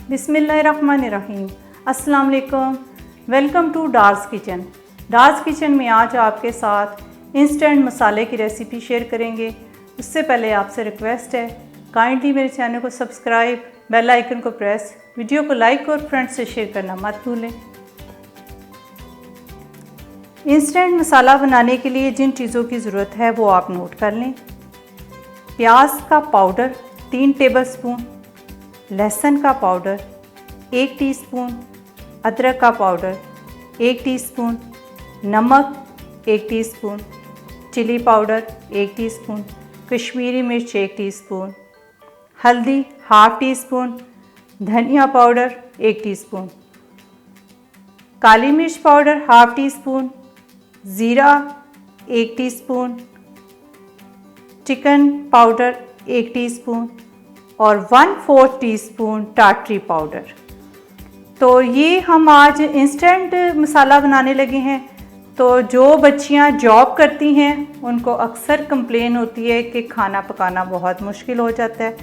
बिस्मिल्लाहिर्रहमानिर्रहीम। अस्सलाम वालेकुम। Welcome to Dar's kitchen. Dar's kitchen में आज आपके साथ इंस्टेंट मसाले की रेसिपी शेयर करेंगे। उससे पहले आपसे रिक्वेस्ट है, काइंडली मेरे चैनल को सब्सक्राइब, बेल आइकन को प्रेस, वीडियो को लाइक और फ्रेंड्स से शेयर करना मत भूलें। इंस्टेंट मसाला बनाने के लिए जिन चीज़ों की ज़रूरत है वो आप नोट कर लें। प्याज का पाउडर 3 टेबलस्पून, लहसुन का पाउडर 1 टीस्पून, अदरक का पाउडर 1 टीस्पून, नमक 1 teaspoon, chilli powder 1 teaspoon, Kashmiri मिर्च 1 टीस्पून, हल्दी ½ टीस्पून, धनिया पाउडर 1 टीस्पून, काली मिर्च पाउडर ½ टीस्पून, ज़ीरा 1 टीस्पून, चिकन पाउडर 1 टीस्पून और 1/4 टीस्पून टाटरी पाउडर। तो ये हम आज इंस्टेंट मसाला बनाने लगे हैं। तो जो बच्चियां जॉब करती हैं उनको अक्सर कंप्लेन होती है कि खाना पकाना बहुत मुश्किल हो जाता है।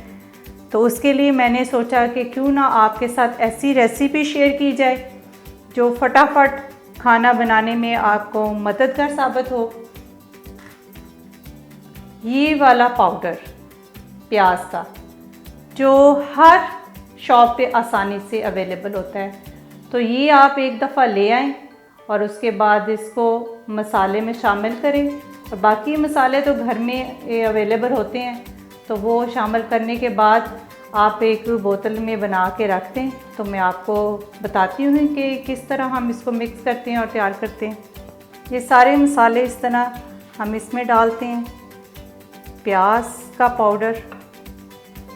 तो उसके लिए मैंने सोचा कि क्यों ना आपके साथ ऐसी रेसिपी शेयर की जाए जो फटाफट खाना बनाने में आपको मददगार साबित हो। ये वाला पाउडर प्याज का जो हर शॉप पे आसानी से अवेलेबल होता है, तो ये आप एक दफ़ा ले आएँ और उसके बाद इसको मसाले में शामिल करें। और बाकी मसाले तो घर में अवेलेबल होते हैं, तो वो शामिल करने के बाद आप एक बोतल में बना के रख दें। तो मैं आपको बताती हूँ कि किस तरह हम इसको मिक्स करते हैं और तैयार करते हैं। ये सारे मसाले इस तरह हम इसमें डालते हैं। प्याज का पाउडर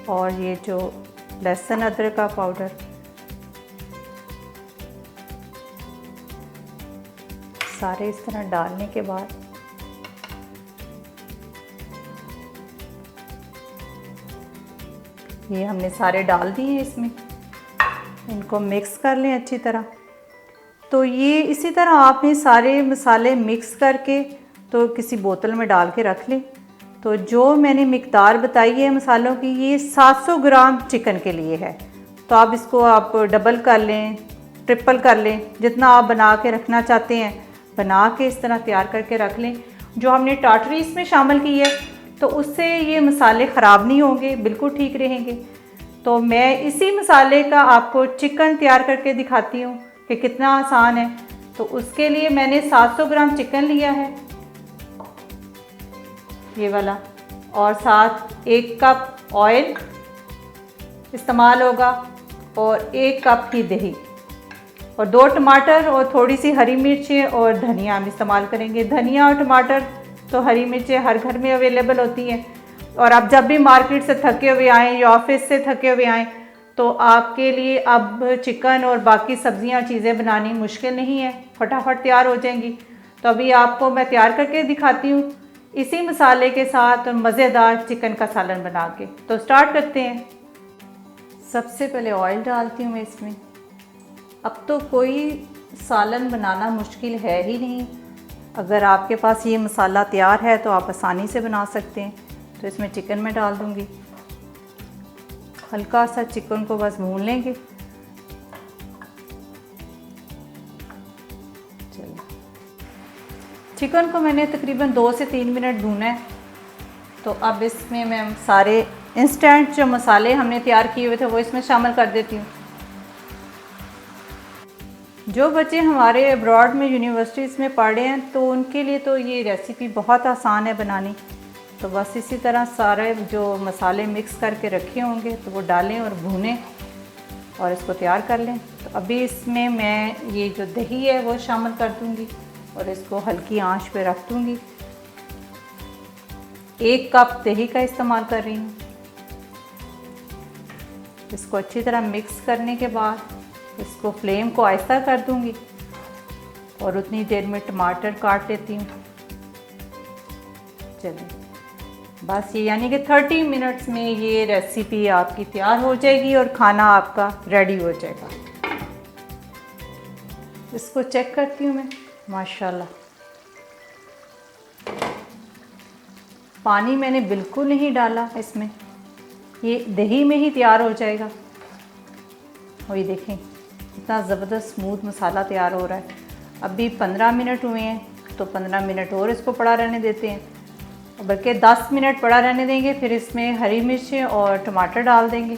और ये जो लहसुन अदरक का पाउडर, सारे इस तरह डालने के बाद ये हमने सारे डाल दिए हैं इसमें। इनको मिक्स कर लें अच्छी तरह। तो ये इसी तरह आपने सारे मसाले मिक्स करके तो किसी बोतल में डाल के रख लें। तो जो मैंने मिक़दार बताई है मसालों की, ये 700 ग्राम चिकन के लिए है। तो आप इसको डबल कर लें, ट्रिपल कर लें, जितना आप बना के रखना चाहते हैं बना के इस तरह तैयार करके रख लें। जो हमने टाटरी इसमें शामिल की है तो उससे ये मसाले ख़राब नहीं होंगे, बिल्कुल ठीक रहेंगे। तो मैं इसी मसाले का आपको चिकन तैयार करके दिखाती हूँ कि कितना आसान है। तो उसके लिए मैंने 700 ग्राम चिकन लिया है, ये वाला, और साथ 1 कप ऑयल इस्तेमाल होगा और 1 कप की दही और 2 टमाटर और थोड़ी सी हरी मिर्चें और धनिया हम इस्तेमाल करेंगे। धनिया और टमाटर तो हरी मिर्चें हर घर में अवेलेबल होती हैं। और आप जब भी मार्केट से थके हुए आएँ या ऑफिस से थके हुए आएँ तो आपके लिए अब चिकन और बाकी सब्जियां चीज़ें बनानी मुश्किल नहीं है, फटाफट तैयार हो जाएंगी। तो अभी आपको मैं तैयार करके दिखाती हूँ इसी मसाले के साथ मज़ेदार चिकन का सालन बना के। तो स्टार्ट करते हैं। सबसे पहले ऑयल डालती हूँ मैं इसमें। अब तो कोई सालन बनाना मुश्किल है ही नहीं। अगर आपके पास ये मसाला तैयार है तो आप आसानी से बना सकते हैं। तो इसमें चिकन में डाल दूँगी। हल्का सा चिकन को बस भून लेंगे। चिकन को मैंने तकरीबन 2 से 3 मिनट भूना है। तो अब इसमें मैं सारे इंस्टेंट जो मसाले हमने तैयार किए हुए थे वो इसमें शामिल कर देती हूँ। जो बच्चे हमारे अब्रॉड में यूनिवर्सिटीज़ में पढ़ रहे हैं तो उनके लिए तो ये रेसिपी बहुत आसान है बनानी। तो बस इसी तरह सारे जो मसाले मिक्स करके रखे होंगे तो वो डालें और भूनें और इसको तैयार कर लें। तो अभी इसमें मैं ये जो दही है वो शामिल कर दूँगी और इसको हल्की आंच पे रख दूँगी। 1 कप दही का इस्तेमाल कर रही हूँ। इसको अच्छी तरह मिक्स करने के बाद इसको फ्लेम को आहिस्ता कर दूँगी और उतनी देर में टमाटर काट लेती हूँ। चलिए, बस ये यानी कि 30 मिनट्स में ये रेसिपी आपकी तैयार हो जाएगी और खाना आपका रेडी हो जाएगा। इसको चेक करती हूँ मैं। माशाल्लाह, पानी मैंने बिल्कुल नहीं डाला इसमें, ये दही में ही तैयार हो जाएगा। और ये देखें इतना ज़बरदस्त स्मूथ मसाला तैयार हो रहा है। अभी 15 मिनट हुए हैं, तो 15 मिनट और इसको पड़ा रहने देते हैं, बल्कि 10 मिनट पड़ा रहने देंगे। फिर इसमें हरी मिर्चें और टमाटर डाल देंगे।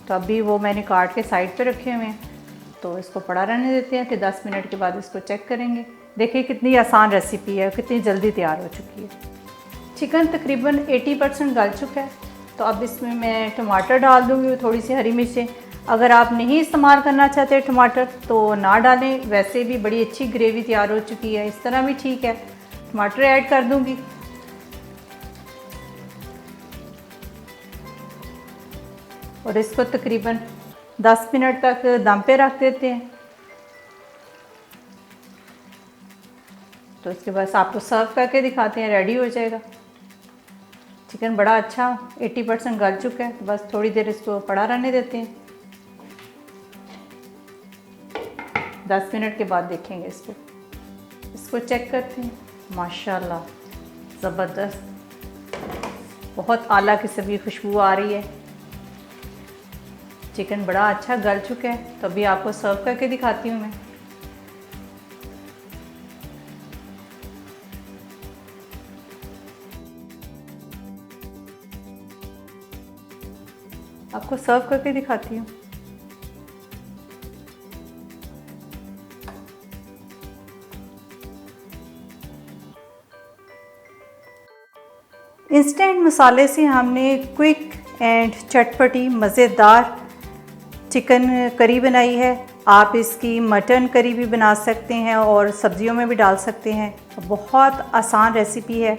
तो अभी वो मैंने काट के साइड पे रखे हुए हैं, तो इसको पड़ा रहने देते हैं। फिर 10 मिनट के बाद इसको चेक करेंगे। देखिए कितनी आसान रेसिपी है, कितनी जल्दी तैयार हो चुकी है। चिकन तकरीबन 80% गल चुका है, तो अब इसमें मैं टमाटर डाल दूँगी, थोड़ी सी हरी मिर्चें। अगर आप नहीं इस्तेमाल करना चाहते टमाटर तो ना डालें, वैसे भी बड़ी अच्छी ग्रेवी तैयार हो चुकी है, इस तरह भी ठीक है। टमाटर ऐड कर दूँगी और इसको तकरीबन 10 मिनट तक दम पे रख देते हैं। तो इसके बाद आपको सर्व करके दिखाते हैं, रेडी हो जाएगा। चिकन बड़ा अच्छा 80% गल चुका है, बस थोड़ी देर इसको पड़ा रहने देते हैं। 10 मिनट के बाद देखेंगे इसको चेक करते हैं। माशाल्लाह ज़बरदस्त, बहुत आला किस्म की खुशबू आ रही है। चिकन बड़ा अच्छा गल चुका है, तो अभी आपको सर्व करके दिखाती हूँ मैं। आपको सर्व करके दिखाती हूँ। इंस्टेंट मसाले से हमने क्विक एंड चटपटी मज़ेदार चिकन करी बनाई है। आप इसकी मटन करी भी बना सकते हैं और सब्जियों में भी डाल सकते हैं। बहुत आसान रेसिपी है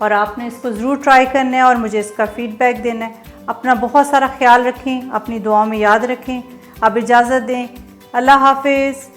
और आपने इसको ज़रूर ट्राई करना है और मुझे इसका फ़ीडबैक देना है। अपना बहुत सारा ख्याल रखें, अपनी दुआओं में याद रखें। अब इजाज़त दें, अल्लाह हाफ़िज़।